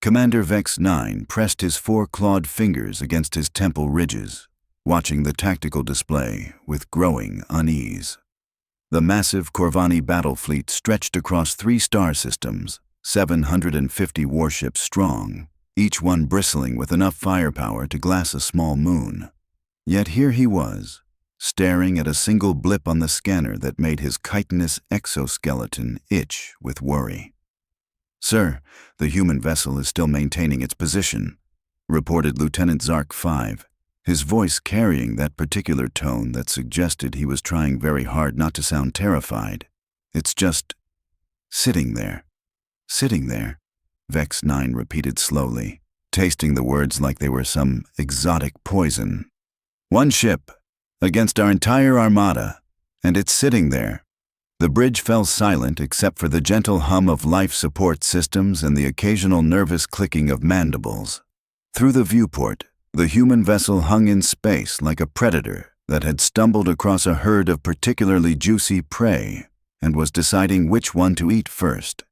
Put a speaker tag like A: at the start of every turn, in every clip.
A: Commander Vex-Nine pressed his four-clawed fingers against his temple ridges, watching the tactical display with growing unease. The massive Corvani battle fleet stretched across 3 star systems, 750 warships strong, each one bristling with enough firepower to glass a small moon. Yet here he was, staring at a single blip on the scanner that made his chitinous exoskeleton itch with worry. "Sir, the human vessel is still maintaining its position," reported Lieutenant Zark 5, his voice carrying that particular tone that suggested he was trying very hard not to sound terrified. "It's just sitting there." "Sitting there," Vex-Nine repeated slowly, tasting the words like they were some exotic poison. "One ship, against our entire armada, and it's sitting there." The bridge fell silent except for the gentle hum of life support systems and the occasional nervous clicking of mandibles. Through the viewport, the human vessel hung in space like a predator that had stumbled across a herd of particularly juicy prey and was deciding which one to eat first.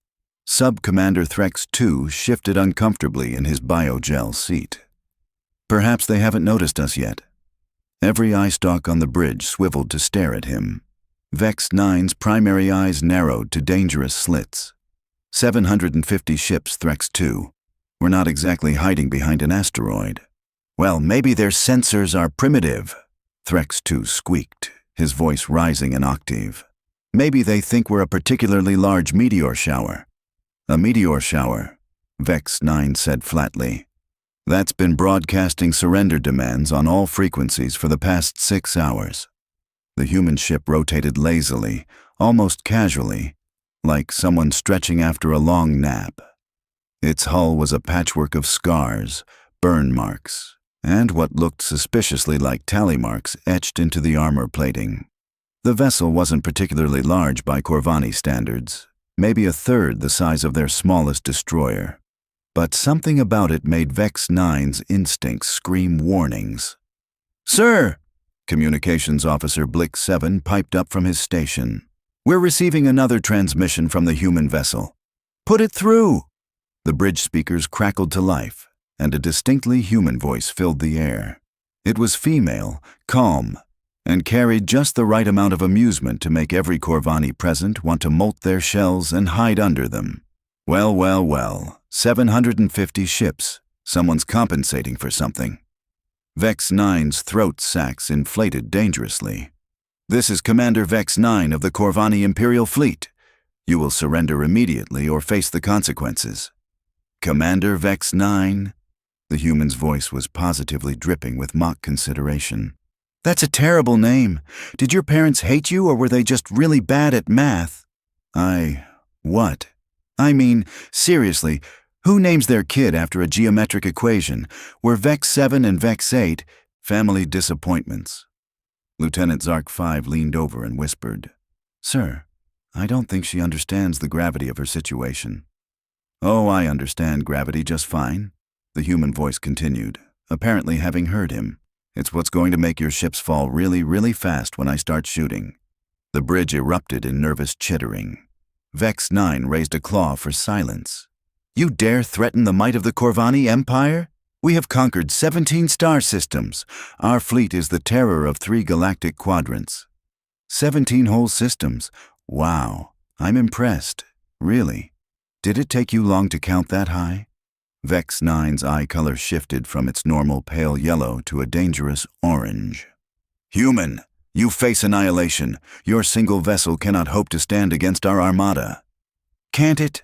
A: Sub-Commander Threx 2 shifted uncomfortably in his biogel seat. "Perhaps they haven't noticed us yet." Every eye stalk on the bridge swiveled to stare at him. Vex-Nine's primary eyes narrowed to dangerous slits. 750 ships, Threx 2. We're not exactly hiding behind an asteroid. "Well, maybe their sensors are primitive," Threx 2 squeaked, his voice rising an octave. "Maybe they think we're a particularly large meteor shower." "A meteor shower," Vex-Nine said flatly. "That's been broadcasting surrender demands on all frequencies for the past 6 hours. The human ship rotated lazily, almost casually, like someone stretching after a long nap. Its hull was a patchwork of scars, burn marks, and what looked suspiciously like tally marks etched into the armor plating. The vessel wasn't particularly large by Corvani standards, maybe a third the size of their smallest destroyer. But something about it made Vex-Nine's instincts scream warnings. "Sir!" Communications Officer Blick 7 piped up from his station. "We're receiving another transmission from the human vessel. Put it through!" The bridge speakers crackled to life, and a distinctly human voice filled the air. It was female, calm, and carried just the right amount of amusement to make every Corvani present want to molt their shells and hide under them. "Well, well, well, 750 ships. Someone's compensating for something." Vex-Nine's throat sacs inflated dangerously. "This is Commander Vex-Nine of the Corvani Imperial Fleet. You will surrender immediately or face the consequences." "Commander Vex-Nine?" The human's voice was positively dripping with mock consideration. "That's a terrible name. Did your parents hate you or were they just really bad at math?" What? I mean, seriously, who names their kid after a geometric equation? Were Vex 7 and Vex 8 family disappointments? Lieutenant Zark 5 leaned over and whispered, "Sir, I don't think she understands the gravity of her situation." "Oh, I understand gravity just fine," the human voice continued, apparently having heard him. "It's what's going to make your ships fall really, really fast when I start shooting." The bridge erupted in nervous chittering. Vex-Nine raised a claw for silence. "You dare threaten the might of the Corvani Empire? We have conquered 17 star systems. Our fleet is the terror of 3 galactic quadrants." 17 whole systems? Wow, I'm impressed. Really? Did it take you long to count that high? Vex-Nine's eye color shifted from its normal pale yellow to a dangerous orange. "Human, you face annihilation. Your single vessel cannot hope to stand against our armada." "Can't it?"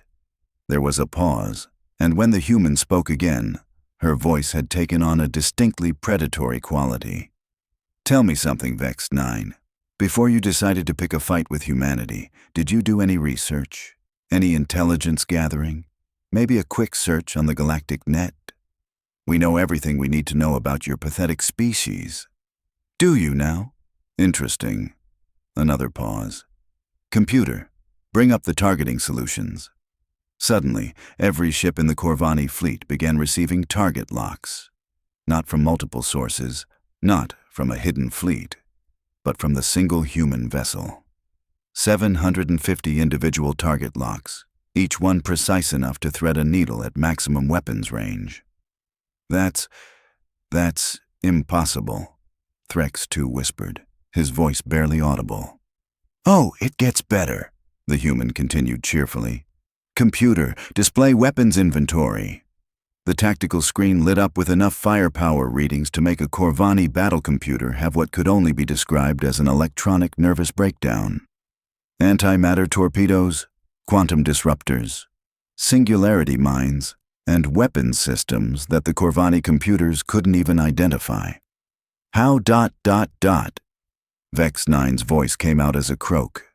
A: There was a pause, and when the human spoke again, her voice had taken on a distinctly predatory quality. "Tell me something, Vex-Nine. Before you decided to pick a fight with humanity, did you do any research? Any intelligence gathering? Maybe a quick search on the galactic net? We know everything we need to know about your pathetic species." "Do you now? Interesting." Another pause. "Computer, bring up the targeting solutions." Suddenly, every ship in the Corvani fleet began receiving target locks. Not from multiple sources, not from a hidden fleet, but from the single human vessel. 750 individual target locks, each one precise enough to thread a needle at maximum weapons range. That's impossible, Threx 2 whispered, his voice barely audible. Oh, it gets better, the human continued cheerfully. Computer, display weapons inventory. The tactical screen lit up with enough firepower readings to make a Corvani battle computer have what could only be described as an electronic nervous breakdown. Antimatter torpedoes, quantum disruptors, singularity mines, and weapons systems that the Corvani computers couldn't even identify. How ... Vex-Nine's voice came out as a croak.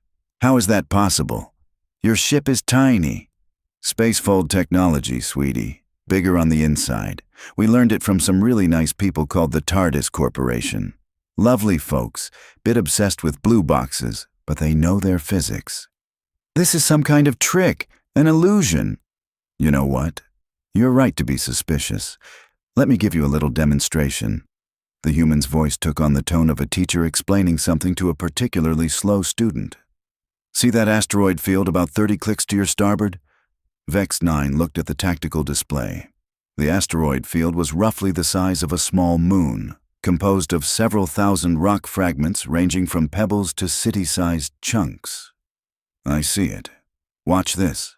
A: How is that possible? Your ship is tiny. Spacefold technology, sweetie. Bigger on the inside. We learned it from some really nice people called the TARDIS Corporation. Lovely folks, bit obsessed with blue boxes, but they know their physics. This is some kind of trick, an illusion. You know what? You're right to be suspicious. Let me give you a little demonstration. The human's voice took on the tone of a teacher explaining something to a particularly slow student. See that asteroid field about 30 clicks to your starboard? Vex-9 looked at the tactical display. The asteroid field was roughly the size of a small moon, composed of several thousand rock fragments ranging from pebbles to city-sized chunks. I see it. Watch this.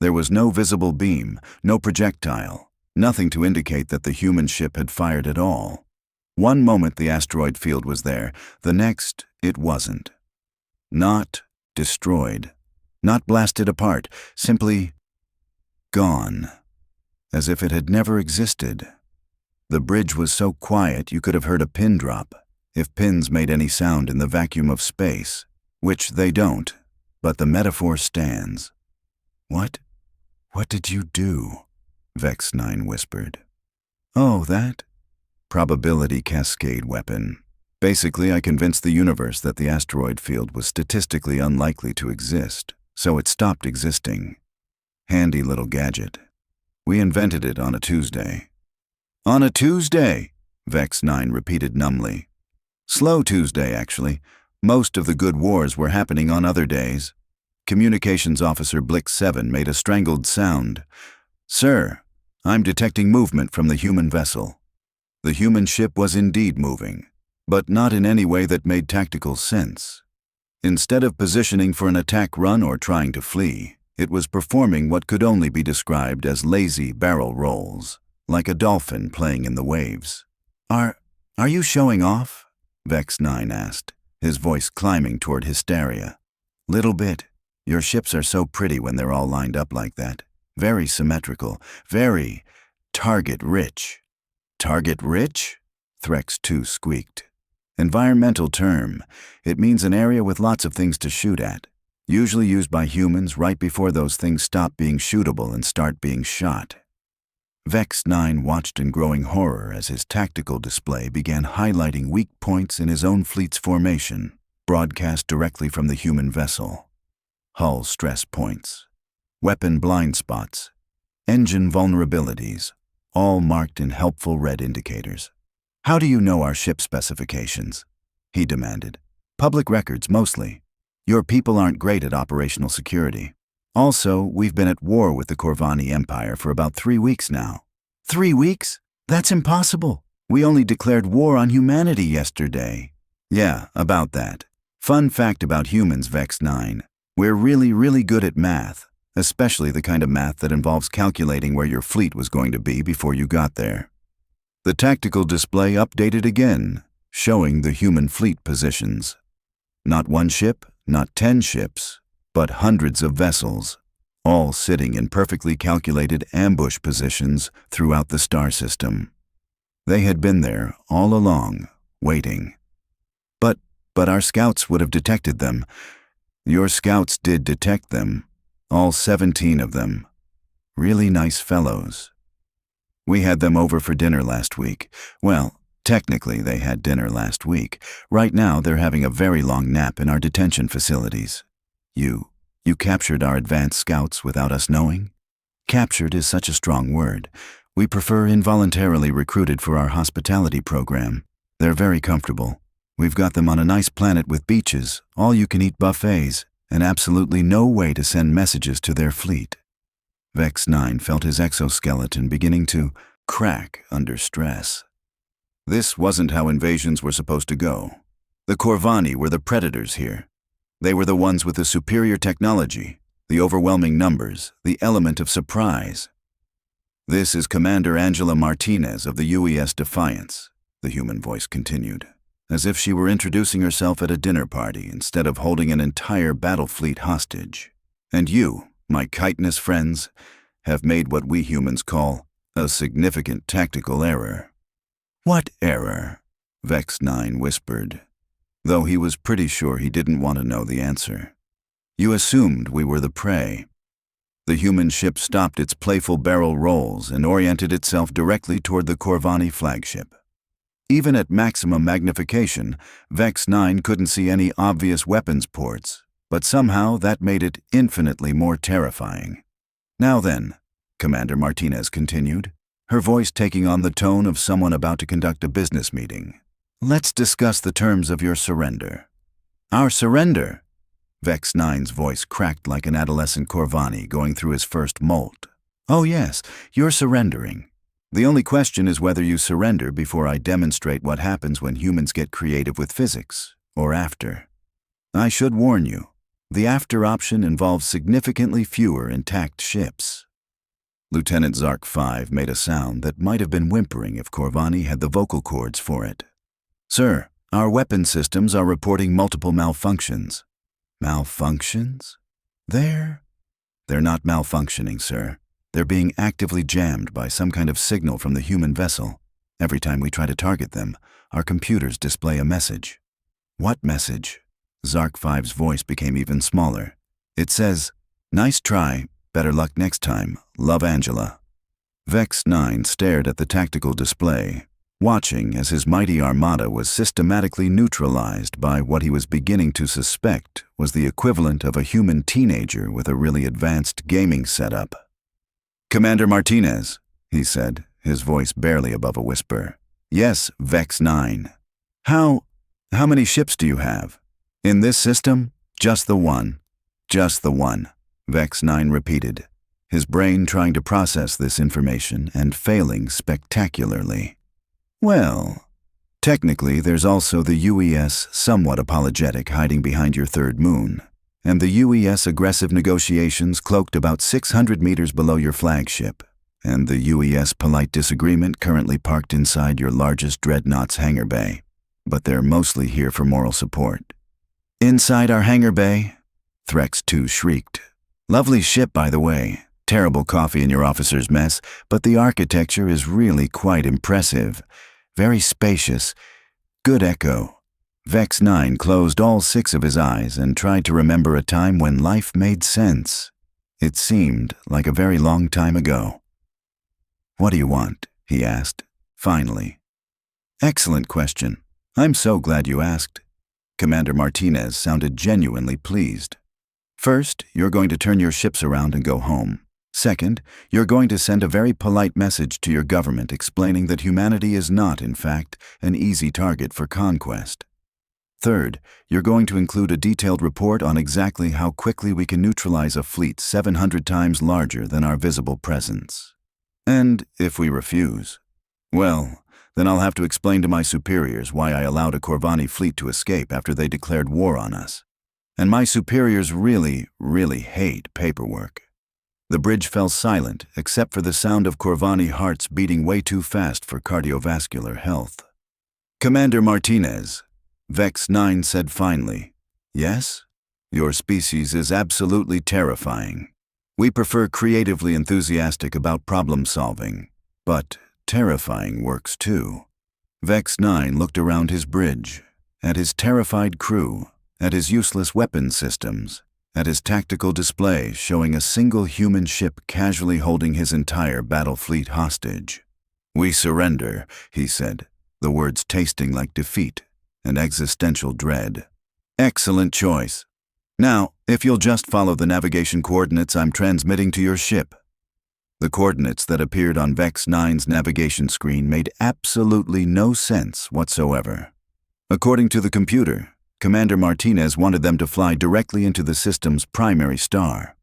A: There was no visible beam, no projectile, nothing to indicate that the human ship had fired at all. One moment the asteroid field was there, the next it wasn't. Not destroyed, not blasted apart, simply gone, as if it had never existed. The bridge was so quiet you could have heard a pin drop, if pins made any sound in the vacuum of space, which they don't, but the metaphor stands. What did you do? Vex-9 whispered. Oh, that? Probability cascade weapon. Basically, I convinced the universe that the asteroid field was statistically unlikely to exist, so it stopped existing. Handy little gadget. We invented it on a Tuesday. On a Tuesday, Vex-9 repeated numbly. Slow Tuesday, actually. Most of the good wars were happening on other days. Communications Officer Blick-7 made a strangled sound. Sir, I'm detecting movement from the human vessel. The human ship was indeed moving, but not in any way that made tactical sense. Instead of positioning for an attack run or trying to flee, it was performing what could only be described as lazy barrel rolls, like a dolphin playing in the waves. Are you showing off? Vex-9 asked, his voice climbing toward hysteria. Little bit. Your ships are so pretty when they're all lined up like that. Very symmetrical, very target-rich. Target-rich? Threx 2 squeaked. Environmental term. It means an area with lots of things to shoot at, usually used by humans right before those things stop being shootable and start being shot. Vex-9 watched in growing horror as his tactical display began highlighting weak points in his own fleet's formation, broadcast directly from the human vessel. Hull stress points, weapon blind spots, engine vulnerabilities, all marked in helpful red indicators. How do you know our ship specifications? He demanded. Public records, mostly. Your people aren't great at operational security. Also, we've been at war with the Corvani Empire for about 3 weeks now. 3 weeks? That's impossible. We only declared war on humanity yesterday. Yeah, about that. Fun fact about humans, Vex-9. We're really good at math, especially the kind of math that involves calculating where your fleet was going to be before you got there. The tactical display updated again, showing the human fleet positions. Not one ship, not 10 ships, but hundreds of vessels, all sitting in perfectly calculated ambush positions throughout the star system. They had been there all along, waiting. But our scouts would have detected them. Your scouts did detect them, all 17 of them. Really nice fellows. We had them over for dinner last week. Well, technically they had dinner last week. Right now they're having a very long nap in our detention facilities. You captured our advanced scouts without us knowing? Captured is such a strong word. We prefer involuntarily recruited for our hospitality program. They're very comfortable. We've got them on a nice planet with beaches, all-you-can-eat buffets, and absolutely no way to send messages to their fleet. Vex-9 felt his exoskeleton beginning to crack under stress. This wasn't how invasions were supposed to go. The Corvani were the predators here. They were the ones with the superior technology, the overwhelming numbers, the element of surprise. "This is Commander Angela Martinez of the UES Defiance," the human voice continued, as if she were introducing herself at a dinner party instead of holding an entire battle fleet hostage. "And you, my chitinous friends, have made what we humans call a significant tactical error." "What error?" Vex-9 whispered, though he was pretty sure he didn't want to know the answer. "You assumed we were the prey." The human ship stopped its playful barrel rolls and oriented itself directly toward the Corvani flagship. Even at maximum magnification, Vex-9 couldn't see any obvious weapons ports, but somehow that made it infinitely more terrifying. "Now then," Commander Martinez continued, her voice taking on the tone of someone about to conduct a business meeting, "let's discuss the terms of your surrender." "Our surrender?" Vex-9's voice cracked like an adolescent Corvani going through his first molt. "Oh yes, you're surrendering. The only question is whether you surrender before I demonstrate what happens when humans get creative with physics, or after. I should warn you, the after option involves significantly fewer intact ships." Lieutenant Zark 5 made a sound that might have been whimpering if Corvani had the vocal cords for it. "Sir, our weapon systems are reporting multiple malfunctions." "Malfunctions? They're not malfunctioning, sir. They're being actively jammed by some kind of signal from the human vessel. Every time we try to target them, our computers display a message." "What message?" Zark 5's voice became even smaller. "It says, 'Nice try, better luck next time, love Angela.'" Vex-9 stared at the tactical display, watching as his mighty armada was systematically neutralized by what he was beginning to suspect was the equivalent of a human teenager with a really advanced gaming setup. "Commander Martinez," he said, his voice barely above a whisper. "Yes, Vex-9. How many ships do you have? In this system? Just the one." "Just the one," Vex-9 repeated, his brain trying to process this information and failing spectacularly. "Well, technically there's also the UES somewhat apologetic hiding behind your third moon, and the UES aggressive negotiations cloaked about 600 meters below your flagship, and the UES polite disagreement currently parked inside your largest dreadnought's hangar bay, but they're mostly here for moral support." "Inside our hangar bay?" Threx 2 shrieked. "Lovely ship, by the way. Terrible coffee in your officer's mess, but the architecture is really quite impressive. Very spacious. Good echo." Vex-9 closed all 6 of his eyes and tried to remember a time when life made sense. It seemed like a very long time ago. "What do you want?" he asked, finally. "Excellent question. I'm so glad you asked." Commander Martinez sounded genuinely pleased. "First, you're going to turn your ships around and go home. Second, you're going to send a very polite message to your government explaining that humanity is not, in fact, an easy target for conquest. Third, you're going to include a detailed report on exactly how quickly we can neutralize a fleet 700 times larger than our visible presence. And if we refuse, well, then I'll have to explain to my superiors why I allowed a Corvani fleet to escape after they declared war on us. And my superiors really, really hate paperwork." The bridge fell silent except for the sound of Corvani hearts beating way too fast for cardiovascular health. "Commander Martinez," Vex-9 said finally. "Yes? Your species is absolutely terrifying. We prefer creatively enthusiastic about problem solving, but terrifying works too." Vex-9 looked around his bridge, at his terrified crew, at his useless weapon systems, at his tactical display showing a single human ship casually holding his entire battle fleet hostage. "We surrender," he said, the words tasting like defeat and existential dread. "Excellent choice. Now, if you'll just follow the navigation coordinates I'm transmitting to your ship." The coordinates that appeared on Vex-9's navigation screen made absolutely no sense whatsoever. According to the computer, Commander Martinez wanted them to fly directly into the system's primary star.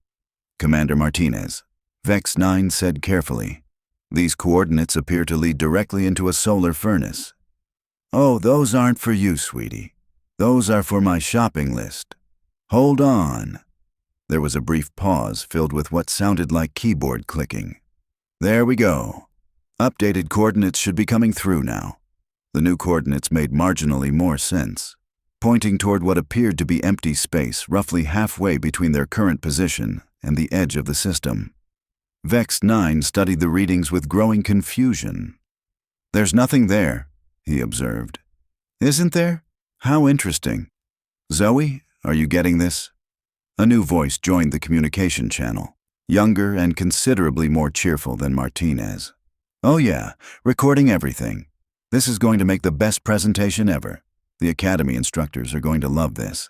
A: Commander Martinez, Vex-Nine said carefully. These coordinates appear to lead directly into a solar furnace. Oh, those aren't for you, sweetie. Those are for my shopping list. Hold on. There was a brief pause filled with what sounded like keyboard clicking. There we go. Updated coordinates should be coming through now. The new coordinates made marginally more sense, pointing toward what appeared to be empty space roughly halfway between their current position and the edge of the system. Vex-Nine studied the readings with growing confusion. There's nothing there, he observed. Isn't there? How interesting. Zoe, are you getting this? A new voice joined the communication channel, younger and considerably more cheerful than Martinez. Oh yeah, recording everything. This is going to make the best presentation ever. The Academy instructors are going to love this.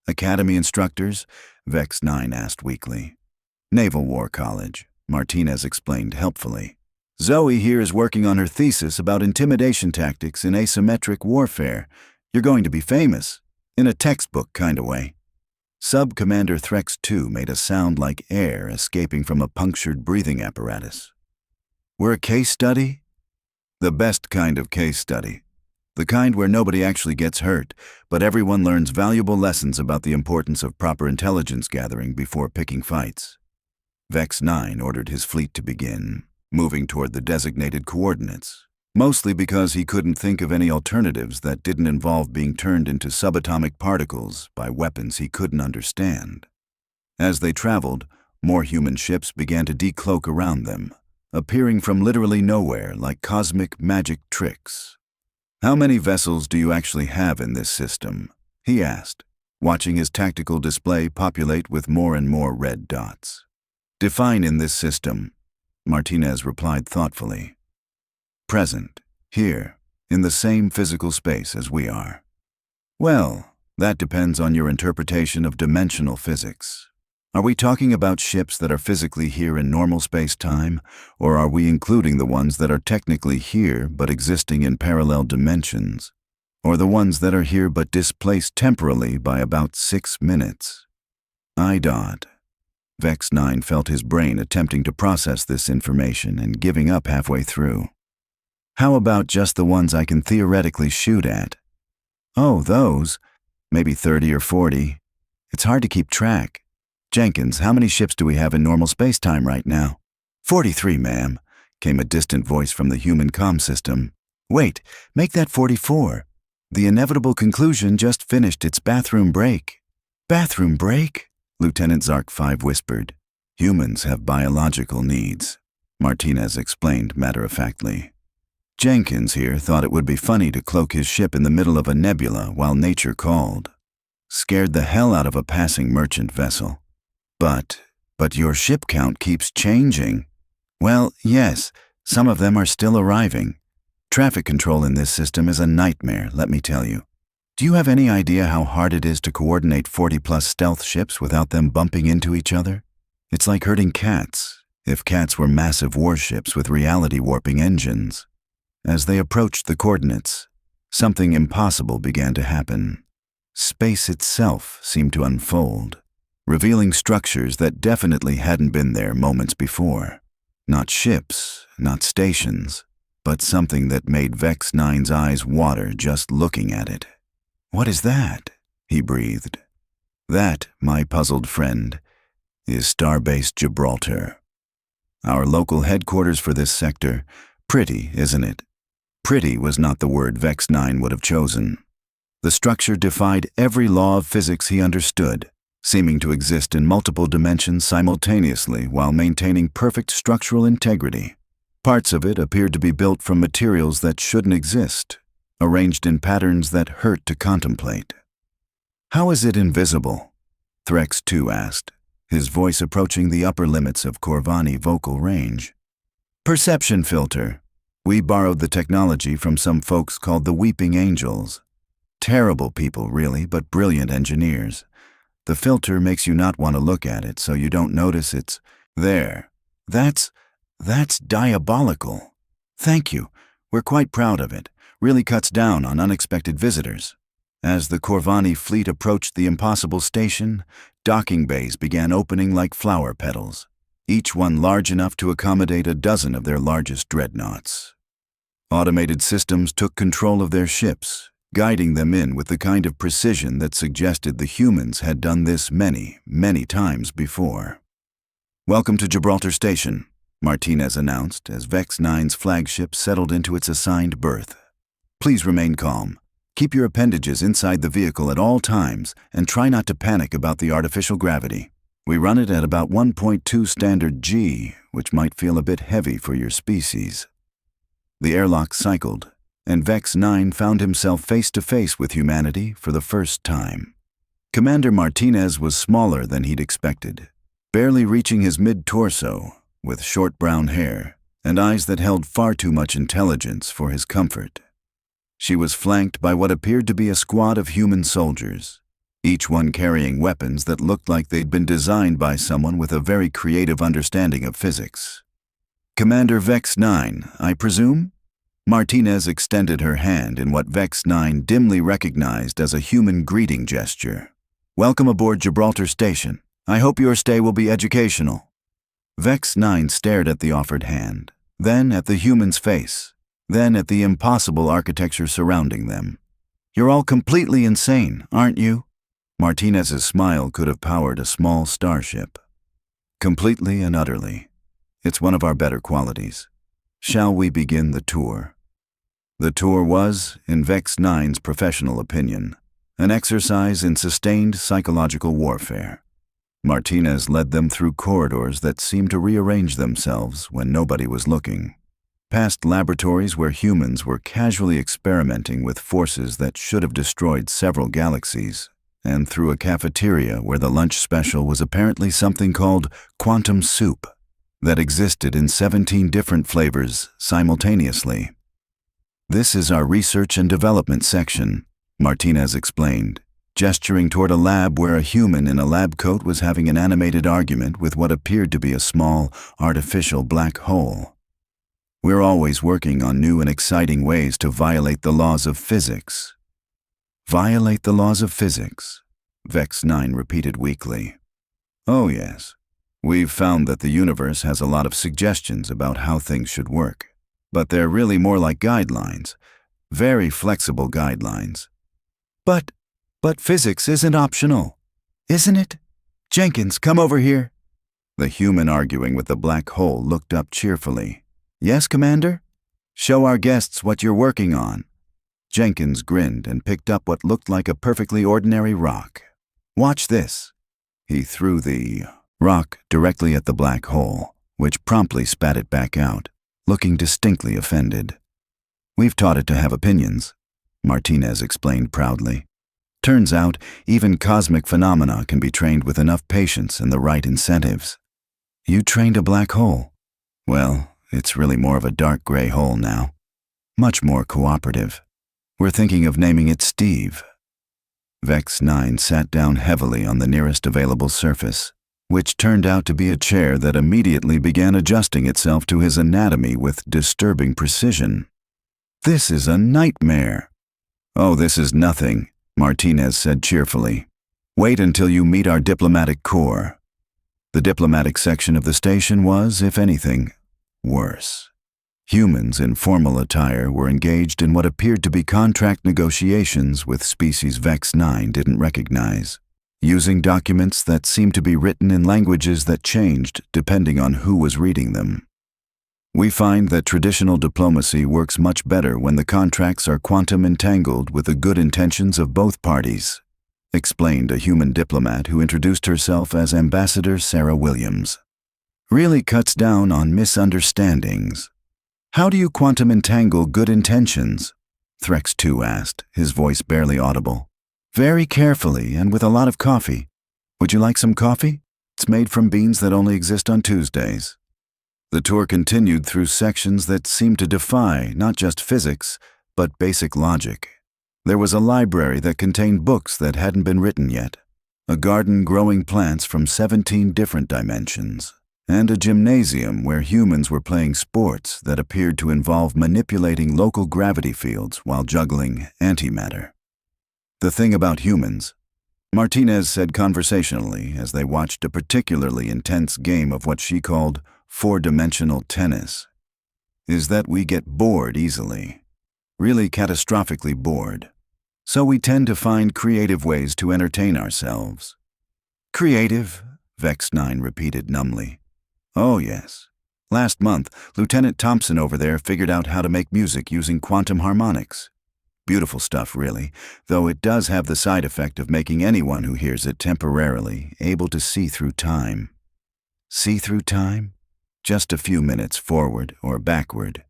A: Academy instructors? Vex-Nine asked weakly. Naval War College, Martinez explained helpfully. Zoe here is working on her thesis about intimidation tactics in asymmetric warfare. You're going to be famous, in a textbook kind of way. Sub-Commander Threx 2 made a sound like air escaping from a punctured breathing apparatus. We're a case study? The best kind of case study. The kind where nobody actually gets hurt, but everyone learns valuable lessons about the importance of proper intelligence gathering before picking fights. Vex-Nine ordered his fleet to begin, moving toward the designated coordinates, mostly because he couldn't think of any alternatives that didn't involve being turned into subatomic particles by weapons he couldn't understand. As they traveled, more human ships began to decloak around them, appearing from literally nowhere like cosmic magic tricks. How many vessels do you actually have in this system? He asked, watching his tactical display populate with more and more red dots. Define in this system, Martinez replied thoughtfully. Present, here, in the same physical space as we are. Well, that depends on your interpretation of dimensional physics. Are we talking about ships that are physically here in normal space-time, or are we including the ones that are technically here but existing in parallel dimensions, or the ones that are here but displaced temporally by about 6 minutes? Vex-Nine felt his brain attempting to process this information and giving up halfway through. How about just the ones I can theoretically shoot at? Oh, those. Maybe 30 or 40. It's hard to keep track. Jenkins, how many ships do we have in normal space-time right now? 43, ma'am, came a distant voice from the human comm system. Wait, make that 44. The inevitable conclusion just finished its bathroom break. Bathroom break? Lieutenant Zark 5 whispered. Humans have biological needs, Martinez explained matter-of-factly. Jenkins here thought it would be funny to cloak his ship in the middle of a nebula while nature called. Scared the hell out of a passing merchant vessel. But your ship count keeps changing. Well, yes, some of them are still arriving. Traffic control in this system is a nightmare, let me tell you. Do you have any idea how hard it is to coordinate 40-plus stealth ships without them bumping into each other? It's like herding cats, if cats were massive warships with reality-warping engines. As they approached the coordinates, something impossible began to happen. Space itself seemed to unfold, revealing structures that definitely hadn't been there moments before. Not ships, not stations, but something that made Vex-Nine's eyes water just looking at it. What is that? He breathed. That, my puzzled friend, is Starbase Gibraltar. Our local headquarters for this sector. Pretty, isn't it? Pretty was not the word Vex-Nine would have chosen. The structure defied every law of physics he understood, seeming to exist in multiple dimensions simultaneously while maintaining perfect structural integrity. Parts of it appeared to be built from materials that shouldn't exist, arranged in patterns that hurt to contemplate. How is it invisible? Threx 2 asked, his voice approaching the upper limits of Corvani vocal range. Perception filter. We borrowed the technology from some folks called the Weeping Angels. Terrible people, really, but brilliant engineers. The filter makes you not want to look at it, so you don't notice it's there. That's diabolical. Thank you. We're quite proud of it. Really cuts down on unexpected visitors. As the Corvani fleet approached the impossible station, docking bays began opening like flower petals, each one large enough to accommodate a dozen of their largest dreadnoughts. Automated systems took control of their ships, guiding them in with the kind of precision that suggested the humans had done this many, many times before. "Welcome to Gibraltar Station," Martinez announced as Vex-Nine's flagship settled into its assigned berth. "Please remain calm. Keep your appendages inside the vehicle at all times and try not to panic about the artificial gravity. We run it at about 1.2 standard G, which might feel a bit heavy for your species." The airlock cycled, and Vex-Nine found himself face to face with humanity for the first time. Commander Martinez was smaller than he'd expected, barely reaching his mid-torso, with short brown hair and eyes that held far too much intelligence for his comfort. She was flanked by what appeared to be a squad of human soldiers, each one carrying weapons that looked like they'd been designed by someone with a very creative understanding of physics. "Commander Vex-Nine, I presume?" Martinez extended her hand in what Vex-Nine dimly recognized as a human greeting gesture. "Welcome aboard Gibraltar Station. I hope your stay will be educational." Vex-Nine stared at the offered hand, then at the human's face, then at the impossible architecture surrounding them. "You're all completely insane, aren't you?" Martinez's smile could have powered a small starship. "Completely and utterly. It's one of our better qualities. Shall we begin the tour?" The tour was, in Vex-Nine's professional opinion, an exercise in sustained psychological warfare. Martinez led them through corridors that seemed to rearrange themselves when nobody was looking, past laboratories where humans were casually experimenting with forces that should have destroyed several galaxies, and through a cafeteria where the lunch special was apparently something called quantum soup that existed in 17 different flavors simultaneously. "This is our research and development section," Martinez explained, gesturing toward a lab where a human in a lab coat was having an animated argument with what appeared to be a small, artificial black hole. "We're always working on new and exciting ways to violate the laws of physics." "Violate the laws of physics," Vex-Nine repeated weakly. "Oh yes. We've found that the universe has a lot of suggestions about how things should work, but they're really more like guidelines, very flexible guidelines." But physics isn't optional, isn't it? Jenkins, come over here." The human arguing with the black hole looked up cheerfully. "Yes, Commander? Show our guests what you're working on." Jenkins grinned and picked up what looked like a perfectly ordinary rock. "Watch this." He threw the rock directly at the black hole, which promptly spat it back out, looking distinctly offended. "We've taught it to have opinions," Martinez explained proudly. "Turns out, even cosmic phenomena can be trained with enough patience and the right incentives." "You trained a black hole?" "Well, it's really more of a dark gray hole now. Much more cooperative. We're thinking of naming it Steve." Vex-Nine sat down heavily on the nearest available surface, which turned out to be a chair that immediately began adjusting itself to his anatomy with disturbing precision. "This is a nightmare." "Oh, this is nothing," Martinez said cheerfully. "Wait until you meet our diplomatic corps." The diplomatic section of the station was, if anything, worse. Humans in formal attire were engaged in what appeared to be contract negotiations with species Vex-Nine didn't recognize, using documents that seemed to be written in languages that changed depending on who was reading them. "We find that traditional diplomacy works much better when the contracts are quantum entangled with the good intentions of both parties," explained a human diplomat who introduced herself as Ambassador Sarah Williams. "Really cuts down on misunderstandings." "How do you quantum entangle good intentions?" Threx 2 asked, his voice barely audible. "Very carefully and with a lot of coffee. Would you like some coffee? It's made from beans that only exist on Tuesdays." The tour continued through sections that seemed to defy not just physics, but basic logic. There was a library that contained books that hadn't been written yet, a garden growing plants from 17 different dimensions, and a gymnasium where humans were playing sports that appeared to involve manipulating local gravity fields while juggling antimatter. The thing about humans, Martinez said conversationally as they watched a particularly intense game of what she called four-dimensional tennis, is that we get bored easily, really catastrophically bored. So we tend to find creative ways to entertain ourselves. Creative? Vex-Nine repeated numbly. Oh yes. Last month, Lieutenant Thompson over there figured out how to make music using quantum harmonics. Beautiful stuff, really, though it does have the side effect of making anyone who hears it temporarily able to see through time. See through time? Just a few minutes forward or backward.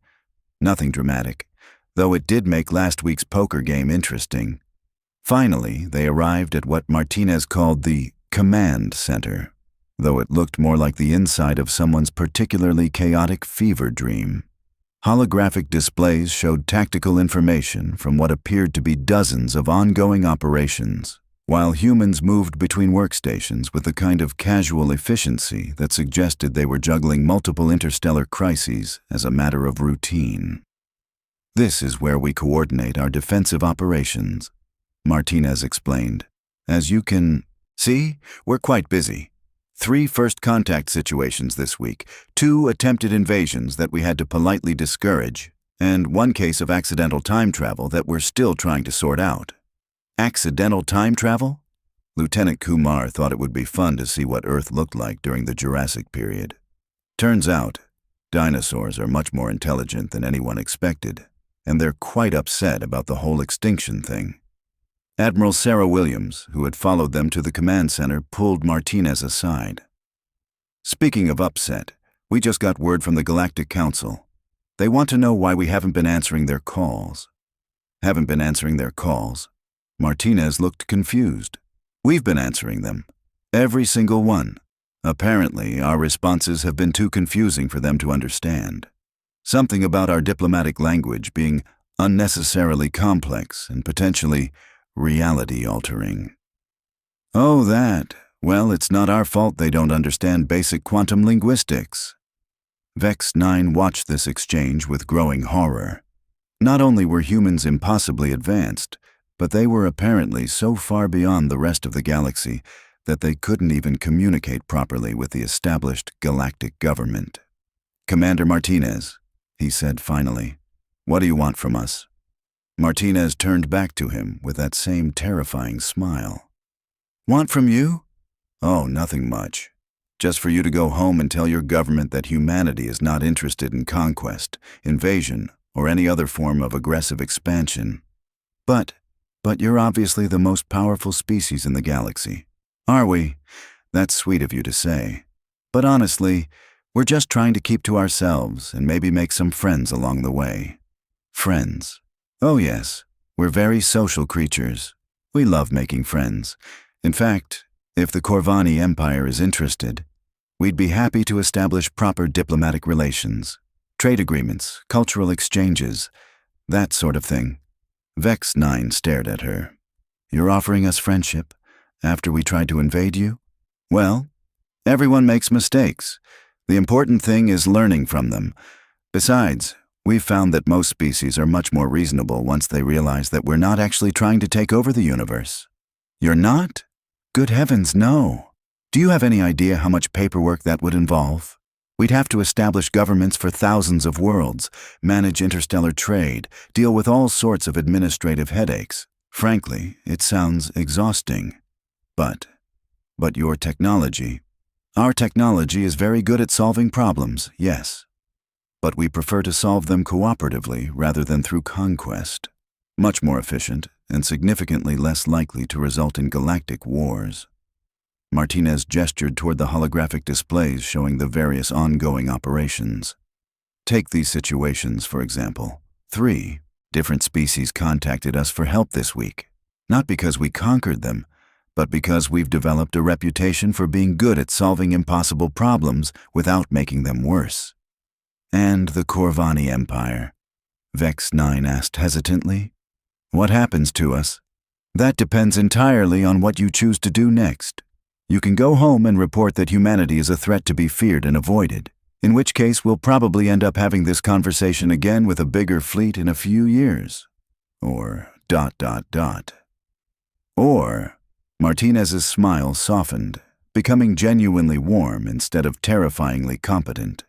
A: Nothing dramatic, though it did make last week's poker game interesting. Finally, they arrived at what Martinez called the command center, though it looked more like the inside of someone's particularly chaotic fever dream. Holographic displays showed tactical information from what appeared to be dozens of ongoing operations, while humans moved between workstations with a kind of casual efficiency that suggested they were juggling multiple interstellar crises as a matter of routine. This is where we coordinate our defensive operations, Martinez explained. As you can see, we're quite busy. 3 first contact situations this week, 2 attempted invasions that we had to politely discourage, and 1 case of accidental time travel that we're still trying to sort out. Accidental time travel? Lieutenant Kumar thought it would be fun to see what Earth looked like during the Jurassic period. Turns out, dinosaurs are much more intelligent than anyone expected, and they're quite upset about the whole extinction thing. Admiral Sarah Williams, who had followed them to the command center, pulled Martinez aside. Speaking of upset, we just got word from the Galactic Council. They want to know why we haven't been answering their calls. Haven't been answering their calls? Martinez looked confused. We've been answering them. Every single one. Apparently, our responses have been too confusing for them to understand. Something about our diplomatic language being unnecessarily complex and potentially reality-altering. Oh, that. Well, it's not our fault they don't understand basic quantum linguistics. Vex-Nine watched this exchange with growing horror. Not only were humans impossibly advanced, but they were apparently so far beyond the rest of the galaxy that they couldn't even communicate properly with the established galactic government. Commander Martinez, he said finally, what do you want from us? Martinez turned back to him with that same terrifying smile. Want from you? Oh, nothing much. Just for you to go home and tell your government that humanity is not interested in conquest, invasion, or any other form of aggressive expansion. But you're obviously the most powerful species in the galaxy. Are we? That's sweet of you to say. But honestly, we're just trying to keep to ourselves and maybe make some friends along the way. Friends. Oh yes, we're very social creatures. We love making friends. In fact, if the Corvani Empire is interested, we'd be happy to establish proper diplomatic relations, trade agreements, cultural exchanges, that sort of thing. Vex-Nine stared at her. You're offering us friendship after we tried to invade you? Well, everyone makes mistakes. The important thing is learning from them. Besides, we've found that most species are much more reasonable once they realize that we're not actually trying to take over the universe. You're not? Good heavens, no. Do you have any idea how much paperwork that would involve? We'd have to establish governments for thousands of worlds, manage interstellar trade, deal with all sorts of administrative headaches. Frankly, it sounds exhausting. But your technology. Our technology is very good at solving problems, yes. But we prefer to solve them cooperatively rather than through conquest. Much more efficient and significantly less likely to result in galactic wars. Martinez gestured toward the holographic displays showing the various ongoing operations. Take these situations, for example. 3 different species contacted us for help this week. Not because we conquered them, but because we've developed a reputation for being good at solving impossible problems without making them worse. And the Corvani Empire? Vex-Nine asked hesitantly. What happens to us? That depends entirely on what you choose to do next. You can go home and report that humanity is a threat to be feared and avoided, in which case we'll probably end up having this conversation again with a bigger fleet in a few years. Or ... Or, Martinez's smile softened, becoming genuinely warm instead of terrifyingly competent.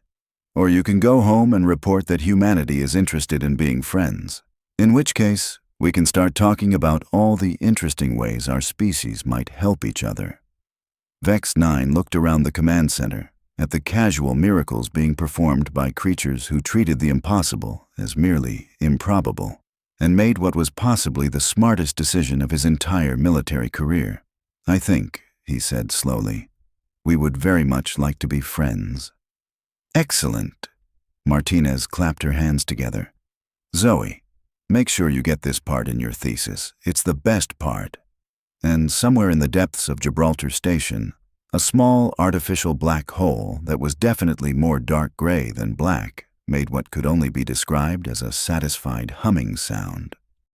A: Or you can go home and report that humanity is interested in being friends. In which case, we can start talking about all the interesting ways our species might help each other. Vex-Nine looked around the command center, at the casual miracles being performed by creatures who treated the impossible as merely improbable, and made what was possibly the smartest decision of his entire military career. "I think," he said slowly, "we would very much like to be friends." "Excellent." Martinez clapped her hands together. "Zoe, make sure you get this part in your thesis. It's the best part." And somewhere in the depths of Gibraltar Station, a small artificial black hole that was definitely more dark gray than black made what could only be described as a satisfied humming sound.